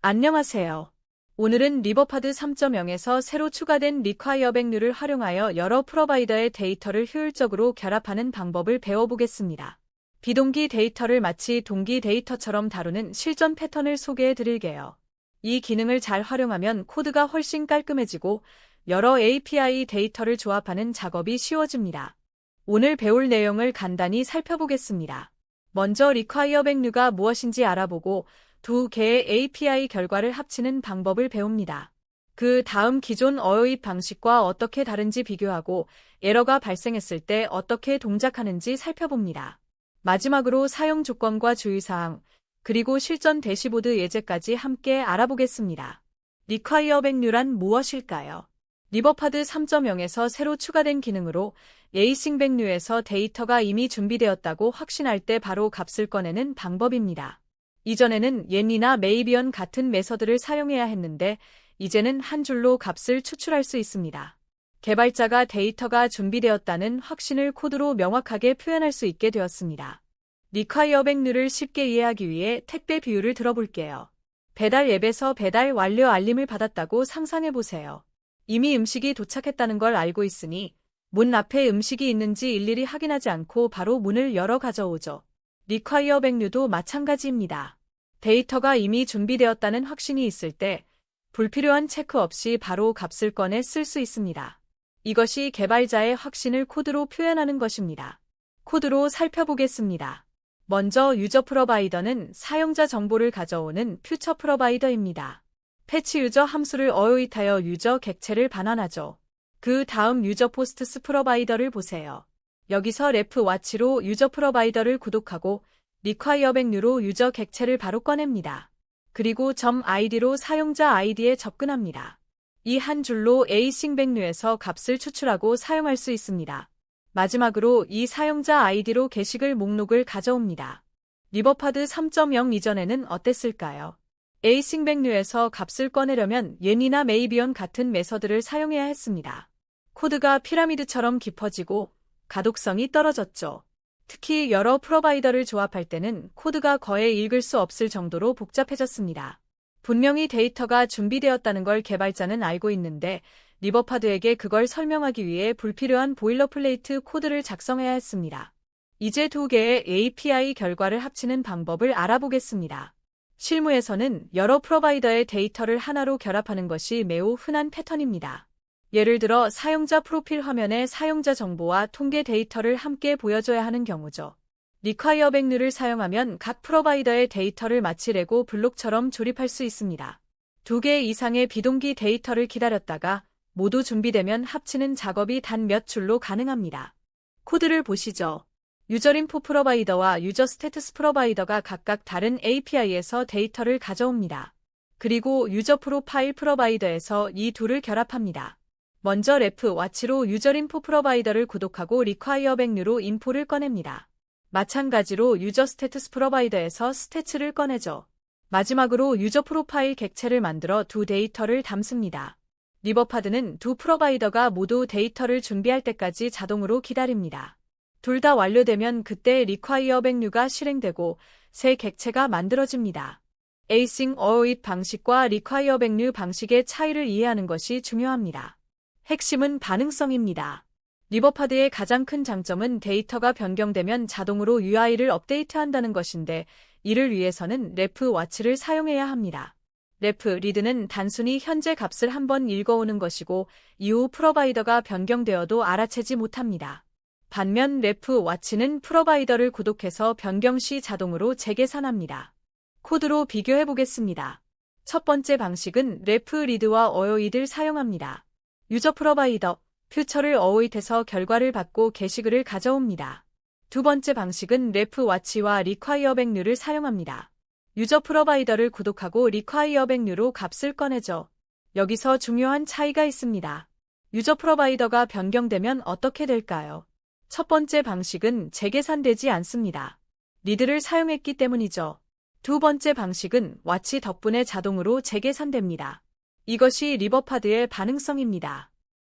안녕하세요. 오늘은 리버파드 3.0에서 새로 추가된 리콰이어 백류를 활용하여 여러 프로바이더의 데이터를 효율적으로 결합하는 방법을 배워보겠습니다. 비동기 데이터를 마치 동기 데이터처럼 다루는 실전 패턴을 소개해 드릴게요. 이 기능을 잘 활용하면 코드가 훨씬 깔끔해지고 여러 API 데이터를 조합하는 작업이 쉬워집니다. 오늘 배울 내용을 간단히 살펴보겠습니다. 먼저 리콰이어 백류가 무엇인지 알아보고 두 개의 API 결과를 합치는 방법을 배웁니다. 그 다음 기존 어요입 방식과 어떻게 다른지 비교하고 에러가 발생했을 때 어떻게 동작하는지 살펴봅니다. 마지막으로 사용 조건과 주의사항, 그리고 실전 대시보드 예제까지 함께 알아보겠습니다. 리콰이어 백류란 무엇일까요? 리버파드 3.0에서 새로 추가된 기능으로 에이싱 백류에서 데이터가 이미 준비되었다고 확신할 때 바로 값을 꺼내는 방법입니다. 이전에는 예니나 메이비언 같은 메서드를 사용해야 했는데 이제는 한 줄로 값을 추출할 수 있습니다. 개발자가 데이터가 준비되었다는 확신을 코드로 명확하게 표현할 수 있게 되었습니다. 리콰이어 백류를 쉽게 이해하기 위해 택배 비유를 들어볼게요. 배달 앱에서 배달 완료 알림을 받았다고 상상해보세요. 이미 음식이 도착했다는 걸 알고 있으니 문 앞에 음식이 있는지 일일이 확인하지 않고 바로 문을 열어 가져오죠. 리콰이어 백류도 마찬가지입니다. 데이터가 이미 준비되었다는 확신이 있을 때 불필요한 체크 없이 바로 값을 꺼내 쓸 수 있습니다. 이것이 개발자의 확신을 코드로 표현하는 것입니다. 코드로 살펴보겠습니다. 먼저 유저 프로바이더는 사용자 정보를 가져오는 퓨처 프로바이더입니다. 패치 유저 함수를 어요잇하여 유저 객체를 반환하죠. 그 다음 유저 포스트스 프로바이더를 보세요. 여기서 레프 와치로 유저 프로바이더를 구독하고 리콰이어 백류로 유저 객체를 바로 꺼냅니다. 그리고 점 id로 사용자 id에 접근합니다. 이 한 줄로 에이싱 백류에서 값을 추출하고 사용할 수 있습니다. 마지막으로 이 사용자 id로 게시글 목록을 가져옵니다. 리버파드 3.0 이전에는 어땠을까요? 에이싱 백류에서 값을 꺼내려면 예니나 메이비언 같은 메서드를 사용해야 했습니다. 코드가 피라미드처럼 깊어지고 가독성이 떨어졌죠. 특히 여러 프로바이더를 조합할 때는 코드가 거의 읽을 수 없을 정도로 복잡해졌습니다. 분명히 데이터가 준비되었다는 걸 개발자는 알고 있는데 리버파드에게 그걸 설명하기 위해 불필요한 보일러플레이트 코드를 작성해야 했습니다. 이제 두 개의 API 결과를 합치는 방법을 알아보겠습니다. 실무에서는 여러 프로바이더의 데이터를 하나로 결합하는 것이 매우 흔한 패턴입니다. 예를 들어 사용자 프로필 화면에 사용자 정보와 통계 데이터를 함께 보여줘야 하는 경우죠. 리콰이어 백류를 사용하면 각 프로바이더의 데이터를 마치 레고 블록처럼 조립할 수 있습니다. 두 개 이상의 비동기 데이터를 기다렸다가 모두 준비되면 합치는 작업이 단 몇 줄로 가능합니다. 코드를 보시죠. 유저인포 프로바이더와 유저 스테투스 프로바이더가 각각 다른 API에서 데이터를 가져옵니다. 그리고 유저 프로파일 프로바이더에서 이 둘을 결합합니다. 먼저 레프 와치로 유저인포 프로바이더를 구독하고 리콰이어 백류로 인포를 꺼냅니다. 마찬가지로 유저 스테투스 프로바이더에서 스태츠를 꺼내죠. 마지막으로 유저 프로파일 객체를 만들어 두 데이터를 담습니다. 리버파드는 두 프로바이더가 모두 데이터를 준비할 때까지 자동으로 기다립니다. 둘 다 완료되면 그때 리콰이어 백류가 실행되고 새 객체가 만들어집니다. 에이싱 어요잇 방식과 리콰이어 백류 방식의 차이를 이해하는 것이 중요합니다. 핵심은 반응성입니다. 리버파드의 가장 큰 장점은 데이터가 변경되면 자동으로 UI를 업데이트한다는 것인데 이를 위해서는 레프 와치를 사용해야 합니다. 레프 리드는 단순히 현재 값을 한번 읽어오는 것이고 이후 프로바이더가 변경되어도 알아채지 못합니다. 반면 레프 와치는 프로바이더를 구독해서 변경 시 자동으로 재계산합니다. 코드로 비교해 보겠습니다. 첫 번째 방식은 레프 리드와 어요잇을 사용합니다. 유저 프로바이더, 퓨처를 어요잇해서 결과를 받고 게시글을 가져옵니다. 두 번째 방식은 레프 와치와 리콰이어 백류를 사용합니다. 유저 프로바이더를 구독하고 리콰이어 백류로 값을 꺼내죠. 여기서 중요한 차이가 있습니다. 유저 프로바이더가 변경되면 어떻게 될까요? 첫 번째 방식은 재계산되지 않습니다. 리드를 사용했기 때문이죠. 두 번째 방식은 와치 덕분에 자동으로 재계산됩니다. 이것이 리버파드의 반응성입니다.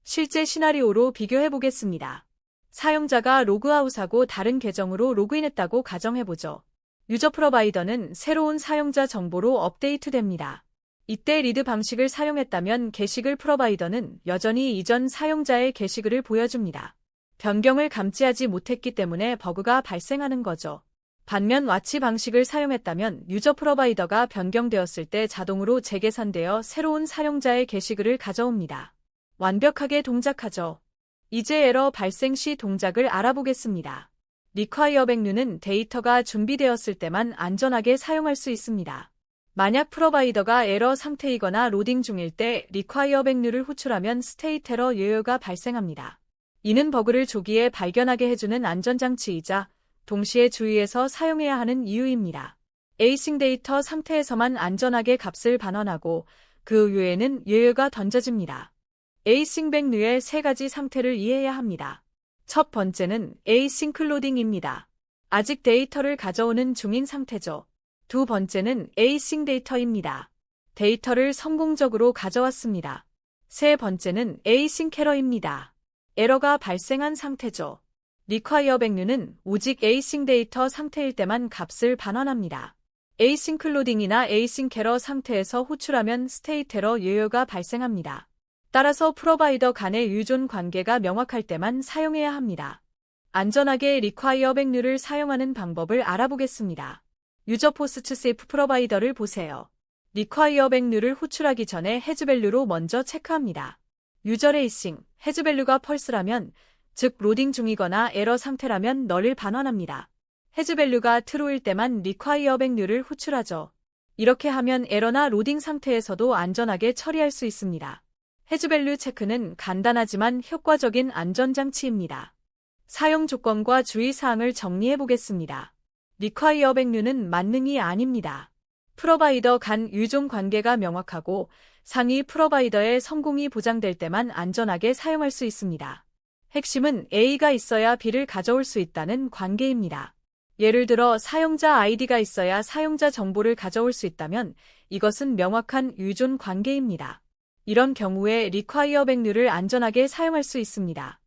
실제 시나리오로 비교해 보겠습니다. 사용자가 로그아웃하고 다른 계정으로 로그인했다고 가정해보죠. 유저 프로바이더는 새로운 사용자 정보로 업데이트됩니다. 이때 리드 방식을 사용했다면 게시글 프로바이더는 여전히 이전 사용자의 게시글을 보여줍니다. 변경을 감지하지 못했기 때문에 버그가 발생하는 거죠. 반면 와치 방식을 사용했다면 유저 프로바이더가 변경되었을 때 자동으로 재계산되어 새로운 사용자의 게시글을 가져옵니다. 완벽하게 동작하죠. 이제 에러 발생 시 동작을 알아보겠습니다. 리콰이어 백류는 데이터가 준비되었을 때만 안전하게 사용할 수 있습니다. 만약 프로바이더가 에러 상태이거나 로딩 중일 때 리콰이어 백류를 호출하면 스테이트 에러 요요가 발생합니다. 이는 버그를 조기에 발견하게 해주는 안전장치이자 동시에 주의해서 사용해야 하는 이유입니다. 에이싱 데이터 상태에서만 안전하게 값을 반환하고 그 이후에는 요요가 던져집니다. 에이싱 백류의 세 가지 상태를 이해해야 합니다. 첫 번째는 에이싱클로딩입니다. 아직 데이터를 가져오는 중인 상태죠. 두 번째는 에이싱 데이터입니다. 데이터를 성공적으로 가져왔습니다. 세 번째는 에이싱 캐러입니다. 에러가 발생한 상태죠. 리콰이어 백류는 오직 에이싱 데이터 상태일 때만 값을 반환합니다. 에이싱클로딩이나 에이싱 캐러 상태에서 호출하면 스테이트 에러 요요가 발생합니다. 따라서 프로바이더 간의 유존 관계가 명확할 때만 사용해야 합니다. 안전하게 리콰이어 백류를 사용하는 방법을 알아보겠습니다. 유저 포스트 세이프 프로바이더를 보세요. 리콰이어 백류를 호출하기 전에 해즈밸류로 먼저 체크합니다. 유저 레이싱, 해즈밸류가 펄스라면, 즉 로딩 중이거나 에러 상태라면 널을 반환합니다. 해즈밸류가 트루일 때만 리콰이어 백류를 호출하죠. 이렇게 하면 에러나 로딩 상태에서도 안전하게 처리할 수 있습니다. 해즈밸류 체크는 간단하지만 효과적인 안전장치입니다. 사용 조건과 주의사항을 정리해 보겠습니다. 리콰이어 백류는 만능이 아닙니다. 프로바이더 간 유존 관계가 명확하고 상위 프로바이더의 성공이 보장될 때만 안전하게 사용할 수 있습니다. 핵심은 A가 있어야 B를 가져올 수 있다는 관계입니다. 예를 들어 사용자 아이디가 있어야 사용자 정보를 가져올 수 있다면 이것은 명확한 유존 관계입니다. 이런 경우에 리콰이어 백류를 안전하게 사용할 수 있습니다.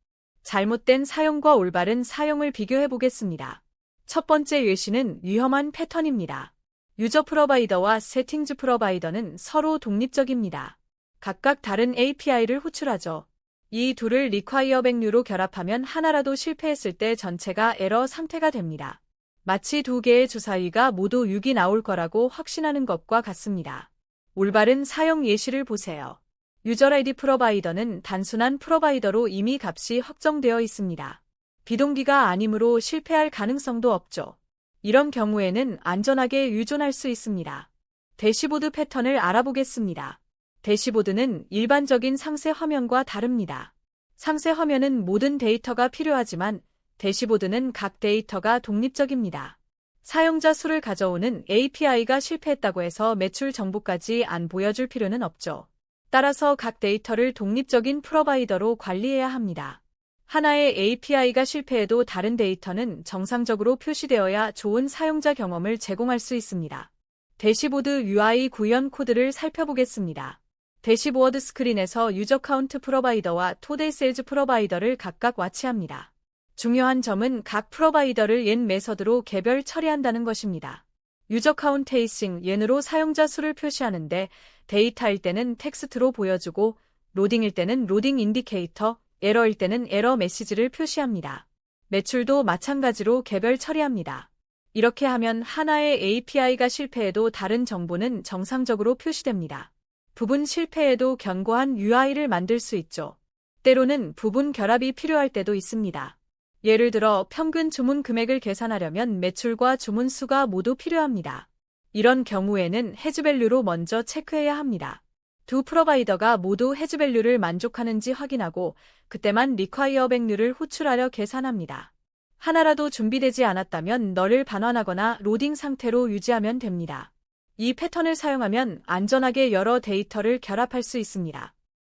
잘못된 사용과 올바른 사용을 비교해 보겠습니다. 첫 번째 예시는 위험한 패턴입니다. 유저 프로바이더와 세팅즈 프로바이더는 서로 독립적입니다. 각각 다른 API를 호출하죠. 이 둘을 리콰이어 백류로 결합하면 하나라도 실패했을 때 전체가 에러 상태가 됩니다. 마치 두 개의 주사위가 모두 6이 나올 거라고 확신하는 것과 같습니다. 올바른 사용 예시를 보세요. 유저 아이디 프로바이더는 단순한 프로바이더로 이미 값이 확정되어 있습니다. 비동기가 아니므로 실패할 가능성도 없죠. 이런 경우에는 안전하게 유존할 수 있습니다. 대시보드 패턴을 알아보겠습니다. 대시보드는 일반적인 상세 화면과 다릅니다. 상세 화면은 모든 데이터가 필요하지만 대시보드는 각 데이터가 독립적입니다. 사용자 수를 가져오는 API가 실패했다고 해서 매출 정보까지 안 보여줄 필요는 없죠. 따라서 각 데이터를 독립적인 프로바이더로 관리해야 합니다. 하나의 API가 실패해도 다른 데이터는 정상적으로 표시되어야 좋은 사용자 경험을 제공할 수 있습니다. 대시보드 UI 구현 코드를 살펴보겠습니다. 대시보드 스크린에서 유저 카운트 프로바이더와 토데이 세일즈 프로바이더를 각각 와치합니다. 중요한 점은 각 프로바이더를 옌 메서드로 개별 처리한다는 것입니다. 유저 카운트 에이싱 옌으로 사용자 수를 표시하는데 데이터일 때는 텍스트로 보여주고 로딩일 때는 로딩 인디케이터, 에러일 때는 에러 메시지를 표시합니다. 매출도 마찬가지로 개별 처리합니다. 이렇게 하면 하나의 API가 실패해도 다른 정보는 정상적으로 표시됩니다. 부분 실패에도 견고한 UI를 만들 수 있죠. 때로는 부분 결합이 필요할 때도 있습니다. 예를 들어 평균 주문 금액을 계산하려면 매출과 주문 수가 모두 필요합니다. 이런 경우에는 해즈밸류로 먼저 체크해야 합니다. 두 프로바이더가 모두 해즈밸류를 만족하는지 확인하고 그때만 리콰이어 백류를 호출하려 계산합니다. 하나라도 준비되지 않았다면 널을 반환하거나 로딩 상태로 유지하면 됩니다. 이 패턴을 사용하면 안전하게 여러 데이터를 결합할 수 있습니다.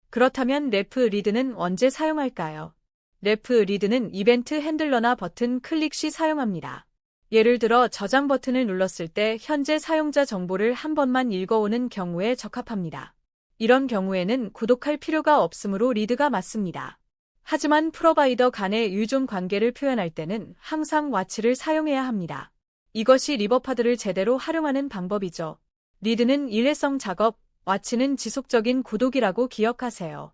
그렇다면 레프 리드는 언제 사용할까요? 레프 리드는 이벤트 핸들러나 버튼 클릭 시 사용합니다. 예를 들어 저장 버튼을 눌렀을 때 현재 사용자 정보를 한 번만 읽어오는 경우에 적합합니다. 이런 경우에는 구독할 필요가 없으므로 리드가 맞습니다. 하지만 프로바이더 간의 유존 관계를 표현할 때는 항상 와치를 사용해야 합니다. 이것이 리버파드를 제대로 활용하는 방법이죠. 리드는 일회성 작업, 와치는 지속적인 구독이라고 기억하세요.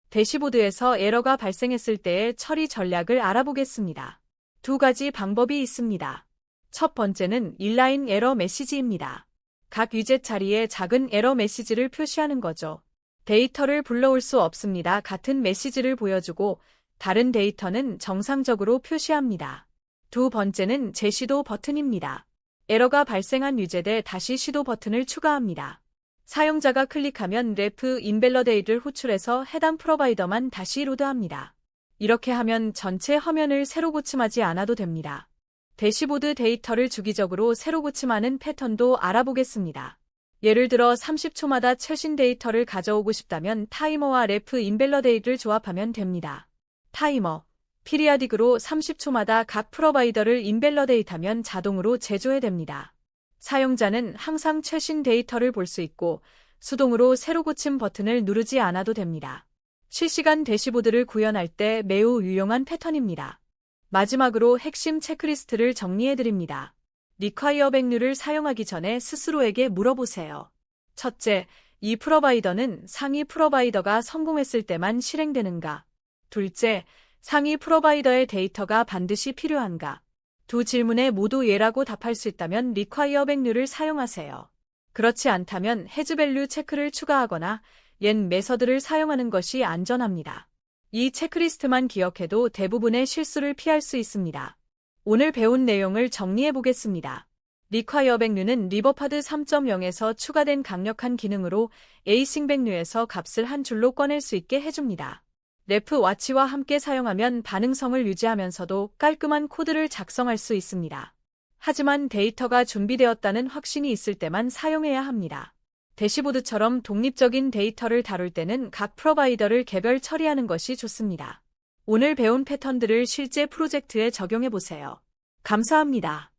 대시보드에서 에러가 발생했을 때의 처리 전략을 알아보겠습니다. 두 가지 방법이 있습니다. 첫 번째는 인라인 에러 메시지입니다. 각 위젯 자리에 작은 에러 메시지를 표시하는 거죠. 데이터를 불러올 수 없습니다. 같은 메시지를 보여주고 다른 데이터는 정상적으로 표시합니다. 두 번째는 재시도 버튼입니다. 에러가 발생한 위젯에 다시 시도 버튼을 추가합니다. 사용자가 클릭하면 레프 인밸러데이트를 호출해서 해당 프로바이더만 다시 로드합니다. 이렇게 하면 전체 화면을 새로 고침하지 않아도 됩니다. 대시보드 데이터를 주기적으로 새로 고침하는 패턴도 알아보겠습니다. 예를 들어 30초마다 최신 데이터를 가져오고 싶다면 타이머와 레프 인밸러데이트를 조합하면 됩니다. 타이머, 피리아딕으로 30초마다 각 프로바이더를 인밸러데이트하면 자동으로 재조회됩니다. 사용자는 항상 최신 데이터를 볼 수 있고 수동으로 새로 고침 버튼을 누르지 않아도 됩니다. 실시간 대시보드를 구현할 때 매우 유용한 패턴입니다. 마지막으로 핵심 체크리스트를 정리해드립니다. 리콰이어 백류를 사용하기 전에 스스로에게 물어보세요. 첫째, 이 프로바이더는 상위 프로바이더가 성공했을 때만 실행되는가? 둘째, 상위 프로바이더의 데이터가 반드시 필요한가? 두 질문에 모두 예라고 답할 수 있다면 리콰이어 백류를 사용하세요. 그렇지 않다면 해즈밸류 체크를 추가하거나 옛 메서드를 사용하는 것이 안전합니다. 이 체크리스트만 기억해도 대부분의 실수를 피할 수 있습니다. 오늘 배운 내용을 정리해 보겠습니다. 리콰이어 백류는 리버파드 3.0에서 추가된 강력한 기능으로 에이싱 백류에서 값을 한 줄로 꺼낼 수 있게 해줍니다. 레프 와치와 함께 사용하면 반응성을 유지하면서도 깔끔한 코드를 작성할 수 있습니다. 하지만 데이터가 준비되었다는 확신이 있을 때만 사용해야 합니다. 대시보드처럼 독립적인 데이터를 다룰 때는 각 프로바이더를 개별 처리하는 것이 좋습니다. 오늘 배운 패턴들을 실제 프로젝트에 적용해 보세요. 감사합니다.